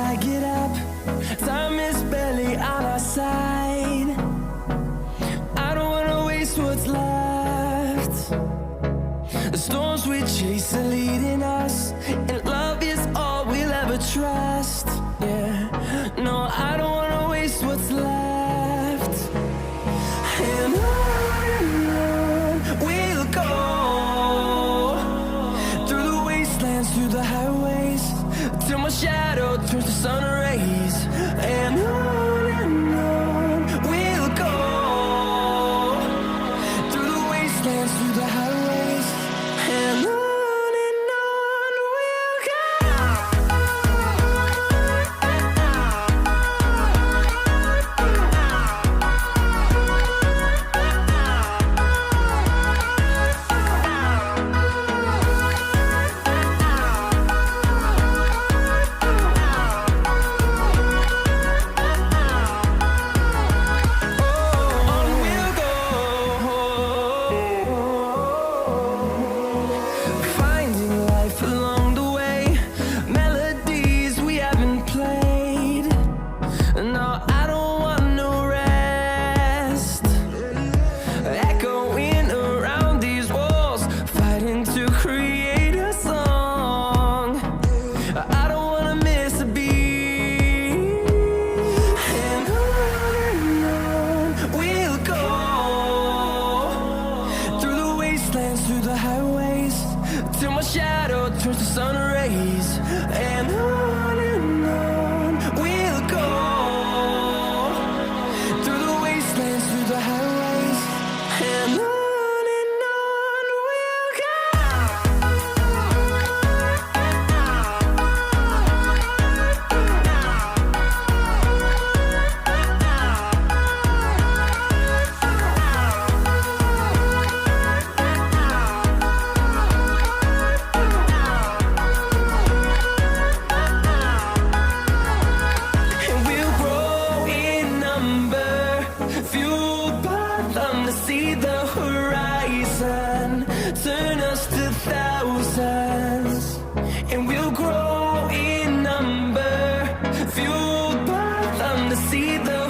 I get up, time is barely on our side. I don't wanna waste what's left. The storms we chase are leading us, and love is all we'll ever trust. Yeah, no, I don't wanna waste what's left. And on we'll go, through the wastelands, through the highways, till my shadow turns to sun rays. And on we'll go, through the wastelands, through the highways, and on we'll go. Through the highways, till my shadow turns to sun rays. And on we'll go, through the wastelands, through the highways, and on we'll go. See the horizon, turn us to thousands, and we'll grow in number, fueled by them to see the